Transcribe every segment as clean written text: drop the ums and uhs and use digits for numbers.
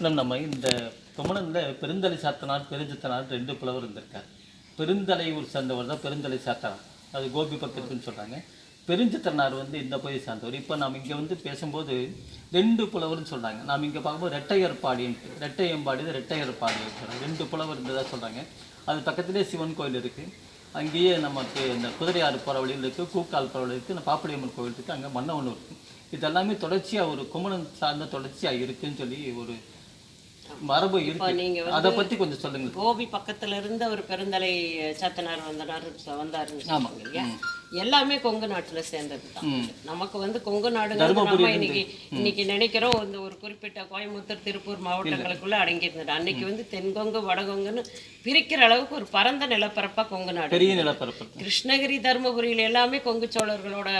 நம்ம இந்த குமணனில் பெருந்தலை சாத்தனார் பெருஞ்சித்தனார் 2 புலவர் இருந்திருக்கார். பெருந்தலை ஊர் சேர்ந்தவர் தான் பெருந்தலை சாத்தனார், அது கோபி பக்கத்துக்குன்னு சொல்கிறாங்க. பெருஞ்சித்தனார் இந்த பகுதியை சார்ந்தவர். இப்போ நாம் இங்கே பேசும்போது 2 புலவர்னு சொல்கிறாங்க. நாம் இங்கே பார்க்கும்போது ரெட்டையர்பாடின்ட்டு, ரெட்டையம்பாடி ரெட்டையர்பாடி சொல்கிறாங்க. 2 புலவர் இருந்ததாக சொல்கிறாங்க. அது பக்கத்துலேயே சிவன் கோயில் இருக்குது. அங்கேயே நமக்கு இந்த குதிரையாறு போகிற வழியில் இருக்குது, கூக்கால் போகிற வழி இருக்குது, இந்த பாப்படியம்மன் கோயில் இருக்குது, அங்கே மன்னவன் இருக்குது. இதெல்லாமே தொடர்ச்சியாக ஒரு குமணன் சார்ந்த தொடர்ச்சியாக இருக்குன்னு சொல்லி ஒரு மரபு இருக்கு. அதை பத்தி கொஞ்சம் சொல்லுங்க. கோபி பக்கத்துல இருந்து ஒரு பெருந்தலை சாத்தனார் வந்தாருன்னு இல்லையா? எல்லாமே கொங்கு நாட்டுல சேர்ந்தது தான். நமக்கு கொங்கு நாடுங்கிறது நம்ம இன்னைக்கு நினைக்கிறோம் ஒரு குறிப்பிட்ட கோயம்புத்தூர் திருப்பூர் மாவட்டங்களுக்குள்ள அடங்கியிருந்தது. அன்னைக்கு தென்கொங்கு வடகொங்குன்னு பிரிக்கிற அளவுக்கு ஒரு பரந்த நிலப்பரப்பா கொங்கு நாடு, பெரிய நிலப்பரப்பு. கிருஷ்ணகிரி தர்மபுரியில எல்லாமே கொங்கு சோழர்களோட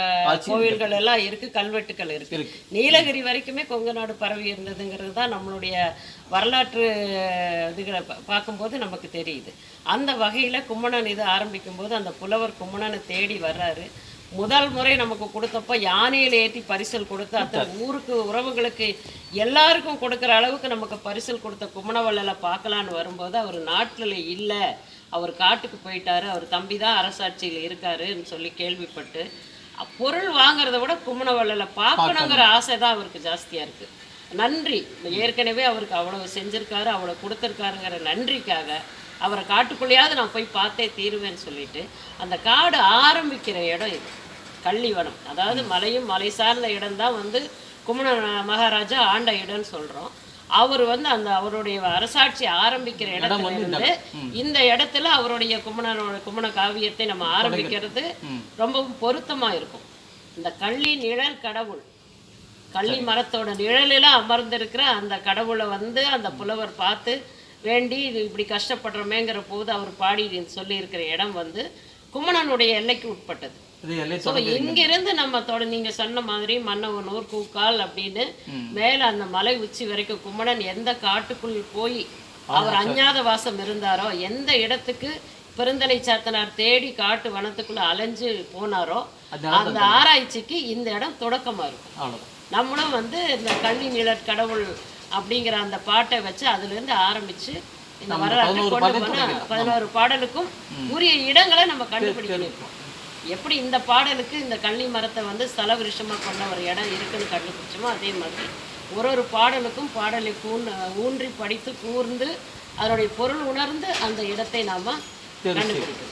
கோவில்கள் எல்லாம் இருக்கு, கல்வெட்டுக்கள் இருக்கு. நீலகிரி வரைக்குமே கொங்கு நாடு பரவி இருந்ததுங்கிறது தான் நம்மளுடைய வரலாற்று இதுகளை பார்க்கும்போது நமக்கு தெரியுது. அந்த வகையில் கும்மணன் இது ஆரம்பிக்கும் போது அந்த புலவர் கும்மணனை தேடி வர்றாரு. முதல் முறை நமக்கு கொடுத்தப்போ யானையில் ஏற்றி பரிசல் கொடுத்து அத்தனை ஊருக்கு உறவுகளுக்கு எல்லாருக்கும் கொடுக்குற அளவுக்கு நமக்கு பரிசல் கொடுத்த கும்மணவள்ளலை பார்க்கலான்னு வரும்போது அவர் நாட்டில் இல்லை, அவர் காட்டுக்கு போயிட்டாரு, அவர் தம்பி தான் அரசாட்சியில் இருக்காருன்னு சொல்லி கேள்விப்பட்டு பொருள் வாங்குறத விட கும்மணவள்ளலை பார்க்கணுங்கிற ஆசை தான் அவருக்கு ஜாஸ்தியாக இருக்குது. நன்றி, ஏற்கனவே அவருக்கு அவ்வளவு செஞ்சுருக்காரு, அவ்வளோ கொடுத்துருக்காருங்கிற நன்றிக்காக அவரை காட்டுக்குள்ளேயாவது நான் போய் பார்த்தே தீருவேன்னு சொல்லிட்டு அந்த காடு ஆரம்பிக்கிற இடம் இது கள்ளிவனம். அதாவது மலையும் மலை சார்ந்த இடம்தான் கும்மண மகாராஜா ஆண்ட இடம்னு சொல்கிறோம். அவர் அந்த அவருடைய அரசாட்சி ஆரம்பிக்கிற இடத்துல இருந்து இந்த இடத்துல அவருடைய கும்மண காவியத்தை நம்ம ஆரம்பிக்கிறது ரொம்பவும் பொருத்தமாக இருக்கும். இந்த கள்ளி நிழல் கடவுள், கள்ளி மரத்தோட நிழலில் அமர்ந்திருக்கிற அந்த கடவுளை அந்த புலவர் பார்த்து வேண்டி இது இப்படி கஷ்டப்படுறோமேங்கிற போது அவர் பாடி சொல்லியிருக்கிற இடம் கும்மணனுடைய எல்லைக்கு உட்பட்டது. ஸோ இங்கிருந்து நம்ம நீங்க சொன்ன மாதிரி மன்னவனூர் கூக்கால் அப்படின்னு மேலே அந்த மலை உச்சி வரைக்கும் கும்மணன் எந்த காட்டுக்குள் போய் அவர் அஞ்ஞாத வாசம் இருந்தாரோ, எந்த இடத்துக்கு பெருந்தலை சாத்தனார் தேடி காட்டு வனத்துக்குள்ள அலைஞ்சு போனாரோ அந்த ஆராய்ச்சிக்கு இந்த இடம் தொடக்கமா இருக்கும். நம்மளும் இந்த கள்ளி நிழற் கடவுள் அப்படிங்கிற அந்த பாட்டை வச்சு அதுலேருந்து ஆரம்பிச்சு இந்த வரலாற்றை கொண்டு போனால் 11 பாடலுக்கும் உரிய இடங்களை நம்ம கண்டுபிடிக்கணும். எப்படி இந்த பாடலுக்கு இந்த கள்ளி மரத்தை ஸ்தல விருஷமாக கொண்ட ஒரு இடம் இருக்குன்னு கண்டுபிடிச்சோமோ அதே மாதிரி ஒரு பாடலுக்கும் பாடலை ஊன்றி படித்து கூர்ந்து அதனுடைய பொருள் உணர்ந்து அந்த இடத்தை நாம் கண்டுபிடிக்கணும்.